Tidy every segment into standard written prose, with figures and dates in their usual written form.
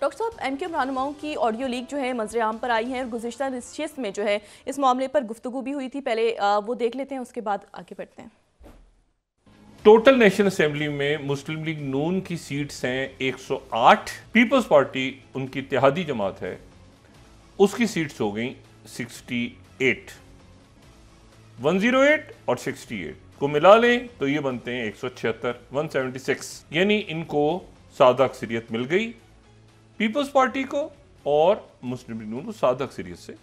Doctor साहब, MQM रहनुमाओं की audio leak जो है मंजर आम पर आई है और गुज़िश्ता नशिस्त में जो है इस मामले पर गुफ्तगू भी हुई थी। पहले वो देख लेते हैं, उसके बाद आगे बढ़ते हैं। टोटल नेशनल असेंबली में मुस्लिम लीग नून की सीट्स हैं 108। पीपल्स पार्टी उनकी इत्तेहादी जमात है, उसकी सीट्स हो गई 68। 108 और 68 को मिला लें तो ये बनते हैं 176, 176। यानी इनको सादा अक्सरियत मिल गई पीपल्स पार्टी को, और मुस्लिम लीग नून को सादा अक्सरियत से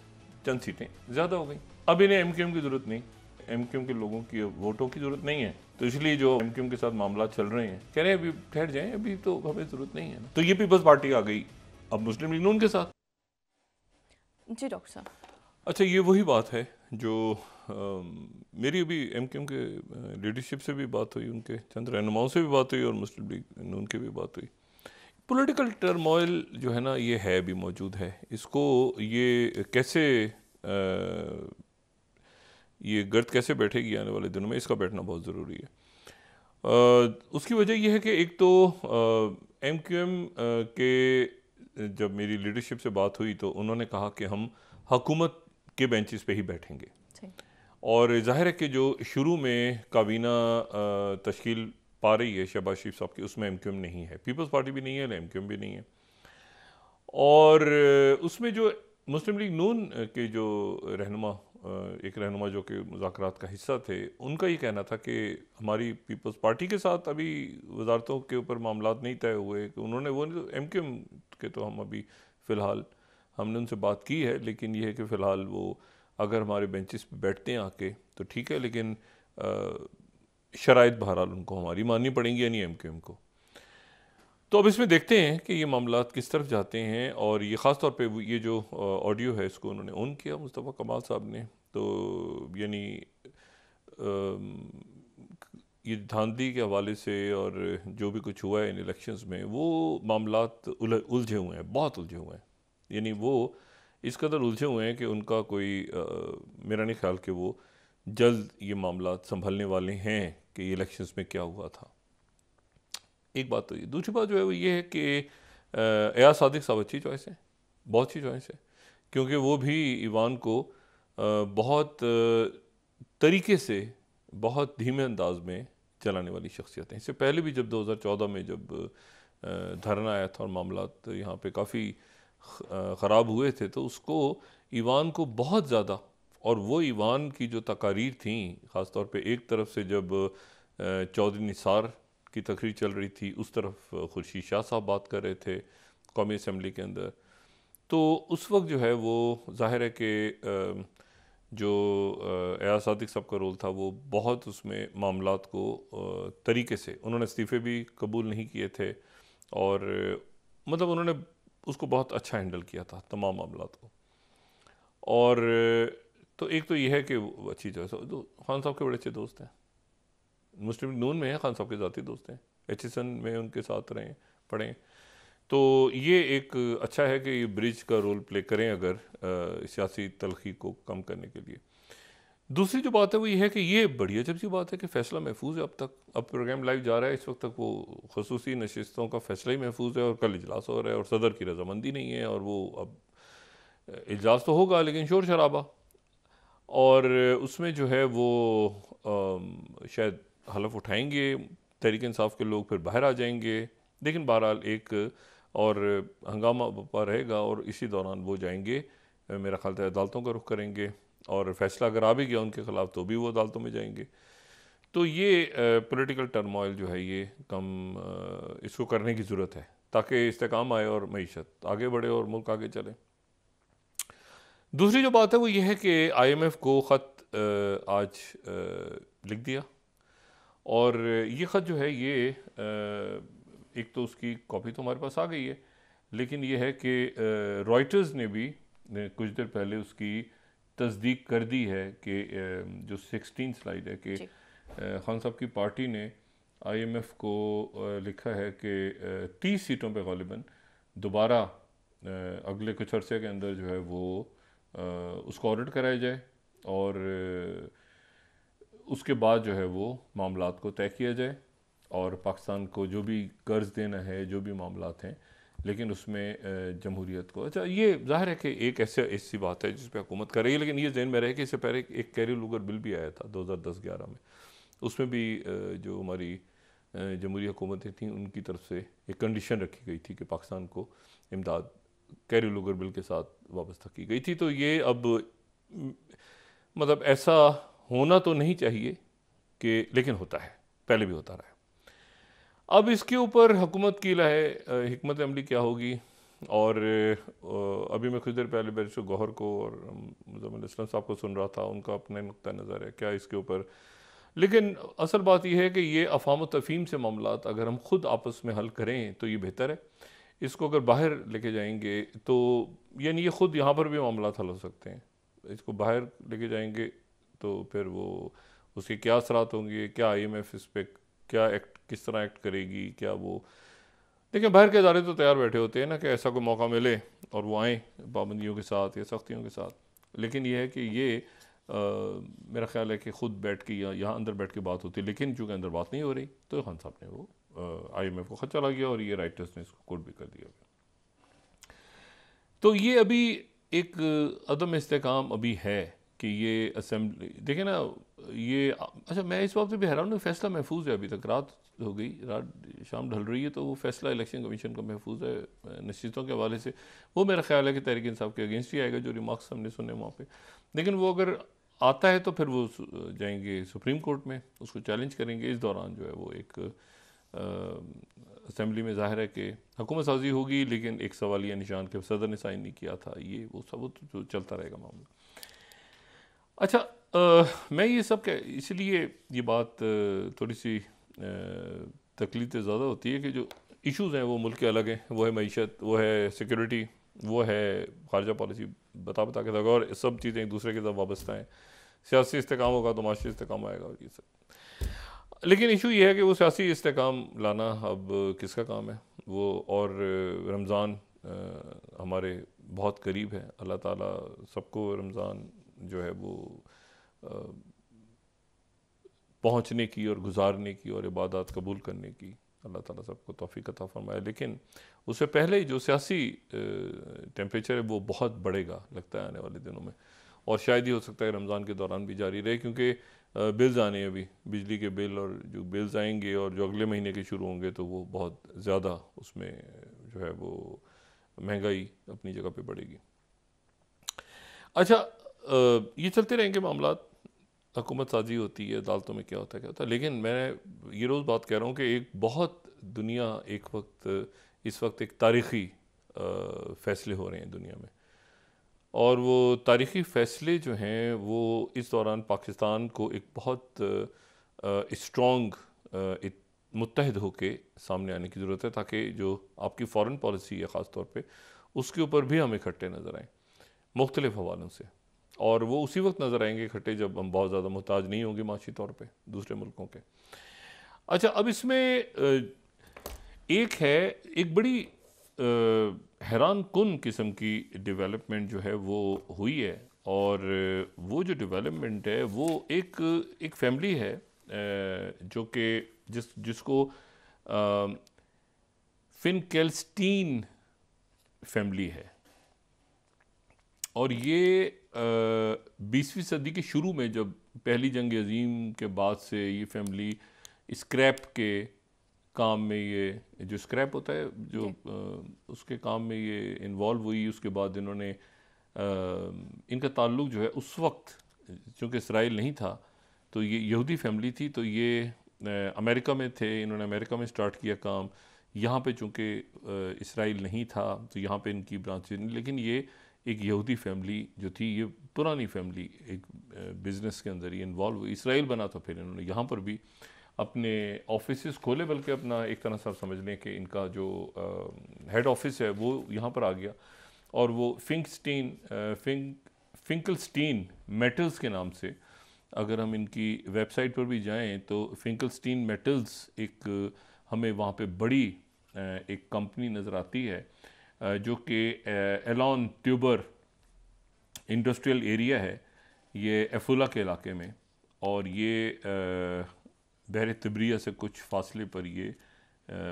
चंद सीटें ज्यादा हो गई। अब इन्हें एमक्यूएम की जरूरत नहीं, एमक्यूएम के लोगों की वोटों की जरूरत नहीं है, तो इसलिए जो एमक्यूएम के साथ मामला चल रहे हैं कह रहे हैं अभी ठहर जाएं, अभी तो हमें जरूरत नहीं है ना। तो ये पीपल्स पार्टी आ गई अब मुस्लिम लीग नून के साथ। जी डॉक्टर साहब। अच्छा, ये वही बात है जो मेरी अभी एमक्यूएम के लीडरशिप से भी बात हुई, उनके चंद रहनुमाओं से भी बात हुई और मुस्लिम लीग नून की भी बात हुई। पॉलिटिकल टर्मोइल जो है ना, ये है भी मौजूद है। इसको ये कैसे ये गर्द कैसे बैठेगी आने वाले दिनों में, इसका बैठना बहुत ज़रूरी है। उसकी वजह यह है कि एक तो एमक्यूएम के जब मेरी लीडरशिप से बात हुई तो उन्होंने कहा कि हम हुकूमत के बेंचेस पे ही बैठेंगे, और जाहिर है कि जो शुरू में काबीना तश्कील पा रही है शहबाज शरीफ साहब की, उसमें एमक्यूएम नहीं है, पीपल्स पार्टी भी नहीं है, एमक्यूएम भी नहीं है। और उसमें जो मुस्लिम लीग नून के जो रहनुमा, एक रहनुमा जो कि मुज़ाकरात का हिस्सा थे, उनका ये कहना था कि हमारी पीपल्स पार्टी के साथ अभी वजारतों के ऊपर मामलात नहीं तय हुए, कि उन्होंने वो एमक्यूएम के तो हम अभी फ़िलहाल हमने उनसे बात की है, लेकिन ये है कि फ़िलहाल वो अगर हमारे बेंचेस पे बैठते हैं आके तो ठीक है, लेकिन शराइत बहरहाल उनको हमारी माननी पड़ेंगी, यानी एमक्यूएम को। तो अब इसमें देखते हैं कि ये मामलात किस तरफ जाते हैं। और ये ख़ास तौर पे ये जो ऑडियो है इसको उन्होंने ऑन किया मुस्तफ़ा कमाल साहब ने, तो यानी ये धांधली के हवाले से और जो भी कुछ हुआ है इन इलेक्शंस में, वो मामलात उलझे हुए हैं, बहुत उलझे हुए हैं। यानी वो इस कदर उलझे हुए हैं कि उनका कोई मेरा नहीं ख्याल कि वो जल्द ये मामलात संभलने वाले हैं कि ये इलेक्शंस में क्या हुआ था। एक बात तो ये, दूसरी बात जो है वो ये है कि एयाज सादिक साहब अच्छी चॉइस है, बहुत अच्छी चॉइस है, क्योंकि वो भी ईवान को बहुत तरीके से, बहुत धीमे अंदाज में चलाने वाली शख्सियत हैं। इससे पहले भी जब 2014 में जब धरना आया था और मामलात यहाँ पे काफ़ी ख़राब हुए थे, तो उसको ईवान को बहुत ज़्यादा, और वो ईवान की जो तकारीर थी, ख़ास तौर पे एक तरफ से जब चौधरी निसार की तकरीर चल रही थी, उस तरफ खुर्शीद शाह साहब बात कर रहे थे कौमी असम्बली के अंदर, तो उस वक्त जो है वो ज़ाहिर है कि जो एयाज सादिक साहब का रोल था वो बहुत उसमें मामलात को तरीके से, उन्होंने इस्तीफ़े भी कबूल नहीं किए थे, और मतलब उन्होंने उसको बहुत अच्छा हैंडल किया था तमाम मामलात को। और तो एक तो ये है कि वो अच्छी चॉइस है। तो खान साहब के बड़े अच्छे दोस्त हैं, मुस्लिम नून में है, खान साहब के ज़ाती दोस्त हैं, HSN में उनके साथ रहें पढ़ें, तो ये एक अच्छा है कि ये ब्रिज का रोल प्ले करें अगर सियासी तलखी को कम करने के लिए। दूसरी जो बात है वो ये है कि ये बड़ी अजब सी बात है कि फ़ैसला महफूज है अब तक। अब प्रोग्राम लाइव जा रहा है, इस वक्त तक वो खसूसी नशिस्तों का फ़ैसला ही महफूज है, और कल इजलास हो रहा है और सदर की रजामंदी नहीं है, और वो अब इजलास तो होगा लेकिन शोर शराबा, और उसमें जो है वो शायद हलफ उठाएंगे तहरीक इंसाफ के लोग, फिर बाहर आ जाएंगे, लेकिन बहरहाल एक और हंगामा बपा रहेगा, और इसी दौरान वो जाएंगे, मेरा ख्याल है अदालतों का रुख करेंगे, और फैसला अगर आ भी गया उनके ख़िलाफ़ तो भी वो अदालतों में जाएंगे। तो ये पॉलिटिकल टर्मोइल जो है ये कम इसको करने की ज़रूरत है, ताकि इस्तेकाम आए और मईशत आगे बढ़े और मुल्क आगे चले। दूसरी जो बात है वो ये है कि IMF को ख़त आज लिख दिया, और ये ख़त जो है ये एक तो उसकी कॉपी तो हमारे पास आ गई है, लेकिन ये है कि रॉयटर्स ने भी कुछ देर पहले उसकी तस्दीक कर दी है कि जो 16 स्लाइड है कि खान साहब की पार्टी ने IMF को लिखा है कि 30 सीटों पे ग़ालिबन दोबारा अगले कुछ अरसे के अंदर जो है वो उसको ऑडिट कराया जाए, और उसके बाद जो है वो मामलात को तय किया जाए, और पाकिस्तान को जो भी कर्ज देना है, जो भी मामलात हैं, लेकिन उसमें जमहूरियत को, अच्छा ये ज़ाहिर है कि एक ऐसी बात है जिस पर हुकूमत कर रही है, लेकिन ये जहन में रहे कि इससे पहले एक कैरी लूगर बिल भी आया था 2010-11 में। उसमें भी जो हमारी जमहूरी हुकूमतें थीं उनकी तरफ से एक कंडीशन रखी गई थी कि पाकिस्तान को इमदाद कैरी लूगर बिल के साथ वाबस्ता की गई थी। तो ये अब मतलब ऐसा होना तो नहीं चाहिए कि, लेकिन होता है, पहले भी होता रहा है। अब इसके ऊपर हुकूमत की हिकमत अमली क्या होगी, और अभी मैं कुछ देर पहले बैरिस्टर गौहर को और मुज़म्मिल इस्लाम साहब को सुन रहा था, उनका अपने नुक्ता नज़र है क्या इसके ऊपर। लेकिन असल बात यह है कि ये अफ़ाम व तफ़हीम से मामलात अगर हम खुद आपस में हल करें तो ये बेहतर है। इसको अगर बाहर लेके जाएंगे तो यानी ये खुद यहाँ पर भी मामलात हल हो सकते हैं, इसको बाहर लेके जाएंगे तो फिर वो उसके क्या असरात होंगे, क्या IMF इस पर क्या एक्ट, किस तरह एक्ट करेगी, क्या वो, देखिए बाहर के इदारे तो तैयार बैठे होते हैं ना कि ऐसा कोई मौका मिले और वो आएँ पाबंदियों के साथ या सख्तियों के साथ। लेकिन ये है कि ये मेरा ख्याल है कि ख़ुद बैठ के या यहाँ अंदर बैठ के बात होती है, लेकिन चूँकि अंदर बात नहीं हो रही तो खान साहब ने वो IMF को ख़त चला गया और ये राइटर्स ने इसको कोट भी कर दिया। तो ये अभी एक अदम इस्तेकाम अभी है कि ये असेंबली देखें ना, ये अच्छा मैं इस बात से भी हैरान हूँ, फैसला महफूज है अभी तक, रात हो गई, रात शाम ढल रही है तो वो फैसला इलेक्शन कमीशन का महफूज है नशीतों के हवाले से। वो मेरा ख्याल है कि तहरीक इंसाफ के अगेंस्ट ही आएगा जो रिमार्क्स हमने सुने वहाँ पे, लेकिन वो अगर आता है तो फिर वो जाएंगे सुप्रीम कोर्ट में, उसको चैलेंज करेंगे। इस दौरान जो है वो एक असेंबली में ज़ाहिर है कि हुकूमत साजी होगी, लेकिन एक सवालिया निशान के सदर ने साइन नहीं किया था, ये वो सब तो चलता रहेगा मामला। अच्छा मैं ये सब इसलिए ये बात थोड़ी सी तकलीफ ज़्यादा होती है कि जो इश्यूज़ हैं वो मुल्क के अलग हैं, वो है मईशत, वो है सिक्योरिटी, वो है खारजा पॉलिसी, बता के तक, और सब चीज़ें एक दूसरे के साथ वाबस्ता हैं। सियासी इस्तेकाम होगा तो माशी इस्तेकाम आएगा और ये सब। लेकिन इशू ये है कि वो सियासी इस्तेकाम लाना अब किसका काम है वो, और रमज़ान हमारे बहुत करीब है, अल्लाह ताला सबको रमज़ान जो है वो पहुँचने की और गुजारने की और इबादत कबूल करने की अल्लाह ताला सबको तौफीक अता फरमाए। लेकिन उससे पहले ही जो सियासी टेम्परेचर है वो बहुत बढ़ेगा लगता है आने वाले दिनों में, और शायद ही हो सकता है रमज़ान के दौरान भी जारी रहे, क्योंकि बिल्स आने हैं अभी, बिजली के बिल, और जो बिल्स आएंगे और जो अगले महीने के शुरू होंगे तो वो बहुत ज़्यादा उसमें जो है वो महंगाई अपनी जगह पे बढ़ेगी। अच्छा ये चलते रहेंगे मामलात, हुकूमत साजी होती है, अदालतों में क्या होता है, लेकिन मैं ये रोज़ बात कह रहा हूँ कि एक बहुत दुनिया इस वक्त एक तारीख़ी फ़ैसले हो रहे हैं दुनिया में, और वो तारीख़ी फ़ैसले जो हैं वो इस दौरान पाकिस्तान को एक बहुत स्ट्रॉन्ग मुत्तहिद होके सामने आने की ज़रूरत है, ताकि जो आपकी फ़ॉरेन पॉलिसी है ख़ास तौर पे उसके ऊपर भी हम इकट्ठे नज़र आएँ मुख्तलिफ़ हवालों से, और वो उसी वक्त नज़र आएंगे इकट्ठे जब हम बहुत ज़्यादा मुहताज नहीं होंगे माशी तौर पे दूसरे मुल्कों के। अच्छा अब इसमें एक बड़ी हैरान कुन किस्म की डेवलपमेंट जो है वो हुई है, और वो जो डेवलपमेंट है वो एक फैमिली है जो कि जिसको फिनकेल्स्टीन फैमिली है, और ये 20वीं सदी के शुरू में जब पहली जंग अज़ीम के बाद से ये फैमिली स्क्रैप के काम में, ये जो स्क्रैप होता है जो उसके काम में ये इन्वॉल्व हुई। उसके बाद इन्होंने इनका ताल्लुक़ जो है उस वक्त चूँकि इसराइल नहीं था तो ये यहूदी फैमिली थी, तो ये अमेरिका में थे, इन्होंने अमेरिका में स्टार्ट किया काम। यहाँ पे चूँकि इसराइल नहीं था तो यहाँ पे इनकी ब्रांचेज नहीं, लेकिन ये एक यहूदी फैमिली जो थी, ये पुरानी फैमिली एक बिज़नेस के अंदर ही इन्वॉल्व हुई। इसराइल बना तो फिर इन्होंने यहाँ पर भी अपने ऑफिसेस खोले, बल्कि अपना एक तरह से आप समझ लें कि इनका जो हेड ऑफिस है वो यहाँ पर आ गया, और वो फिंकलस्टीन मेटल्स के नाम से, अगर हम इनकी वेबसाइट पर भी जाएं तो फिंकलस्टीन मेटल्स एक हमें वहाँ पे बड़ी एक कंपनी नज़र आती है जो कि एलॉन ट्यूबर इंडस्ट्रियल एरिया है, ये एफुला के इलाके में, और ये बहर तिब्रिया से कुछ फासले पर ये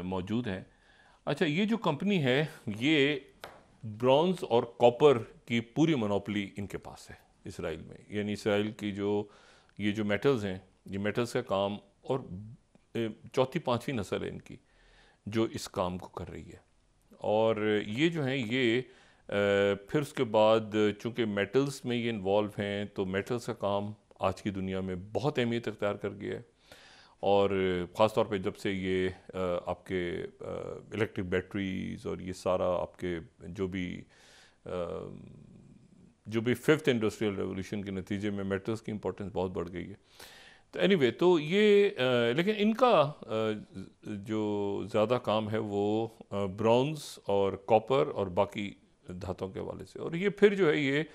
मौजूद है। अच्छा, ये जो कंपनी है ये ब्रॉन्ज और कॉपर की पूरी मोनोपोली इनके पास है इसराइल में। यानी इसराइल की ये जो मेटल्स हैं, ये मेटल्स का काम, और चौथी पांचवी नस्ल है इनकी जो इस काम को कर रही है। और ये जो हैं ये फिर उसके बाद चूँकि मेटल्स में ये इन्वॉल्व हैं, तो मेटल्स का काम आज की दुनिया में बहुत अहमियत इख्तियार कर गया है। और ख़ास तौर पे जब से ये आपके इलेक्ट्रिक बैटरीज और ये सारा आपके जो भी फिफ्थ इंडस्ट्रियल रेवोल्यूशन के नतीजे में मेटल्स की इंपॉर्टेंस बहुत बढ़ गई है। तो एनीवे, तो ये लेकिन इनका जो ज़्यादा काम है वो ब्रॉन्ज और कॉपर और बाकी धातुओं के हवाले से। और ये फिर जो है ये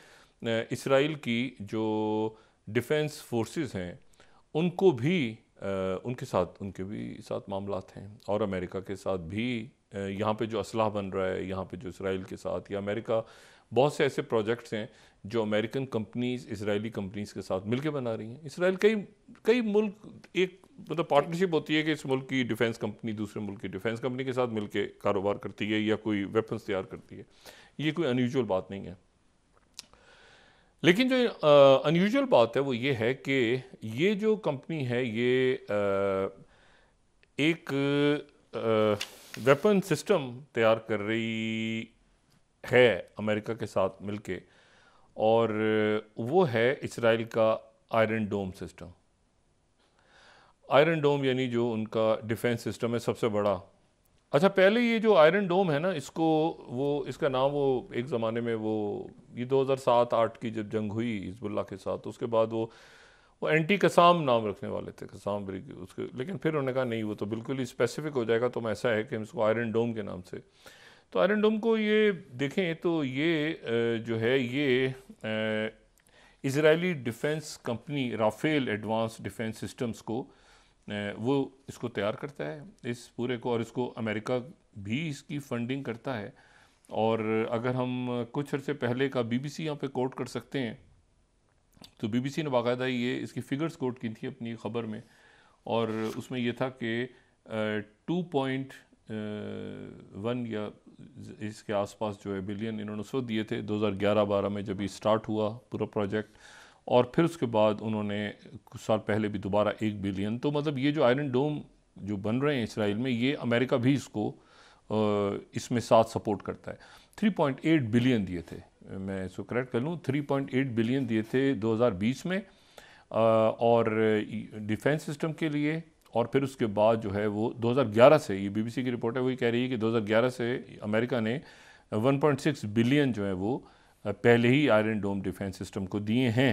इसराइल की जो डिफेंस फोर्सेस हैं उनको भी उनके भी साथ मामलात हैं, और अमेरिका के साथ भी यहाँ पे जो असलाह बन रहा है यहाँ पे जो इसराइल के साथ, या अमेरिका बहुत से ऐसे प्रोजेक्ट्स हैं जो अमेरिकन कंपनीज इसराइली कंपनीज के साथ मिलके बना रही हैं। इसराइल कई मुल्क एक मतलब पार्टनरशिप होती है कि इस मुल्क की डिफेंस कंपनी दूसरे मुल्क की डिफेंस कंपनी के साथ मिलके कारोबार करती है या कोई वेपन्स तैयार करती है। ये कोई अनयूजुअल बात नहीं है। लेकिन जो अनयूजुअल बात है वो ये है कि ये जो कंपनी है ये एक वेपन सिस्टम तैयार कर रही है अमेरिका के साथ मिलके, और वो है इसराइल का आयरन डोम सिस्टम। आयरन डोम यानी जो उनका डिफेंस सिस्टम है सबसे बड़ा। अच्छा, पहले ये जो आयरन डोम है ना, इसका नाम वो एक ज़माने में ये 2007-8 की जब जंग हुई हिजबुल्लाह के साथ, तो उसके बाद वो एंटी कसाम नाम रखने वाले थे, कसाम उसके। लेकिन फिर उन्होंने कहा नहीं, वो तो बिल्कुल ही स्पेसिफिक हो जाएगा, तो ऐसा है कि हम इसको आयरन डोम के नाम से। तो आयरन डोम को ये देखें तो ये जो है ये Israeli defence company Rafael advanced defence systems को वो इसको तैयार करता है इस पूरे को, और इसको अमेरिका भी इसकी फंडिंग करता है। और अगर हम कुछ अर्से पहले का BBC यहाँ पे कोट कर सकते हैं, तो BBC ने बाकायदा ये इसकी फिगर्स कोट की थी अपनी ख़बर में, और उसमें ये था कि 2.1 या इसके आसपास जो है बिलियन इन्होंने उसको दिए थे 2011-12 में जब ये स्टार्ट हुआ पूरा प्रोजेक्ट। और फिर उसके बाद उन्होंने कुछ साल पहले भी दोबारा 1 बिलियन। तो मतलब ये जो आयरन डोम जो बन रहे हैं इसराइल में, ये अमेरिका भी इसको इसमें साथ सपोर्ट करता है। 3.8 बिलियन दिए थे, मैं इसको करेक्ट कर लूँ, 3.8 बिलियन दिए थे 2020 में और डिफेंस सिस्टम के लिए। और फिर उसके बाद जो है वो 2011 से, ये BBC की रिपोर्ट है, वही कह रही है कि 2011 से अमेरिका ने 1.6 बिलियन जो है वो पहले ही आयरन डोम डिफेंस सिस्टम को दिए हैं।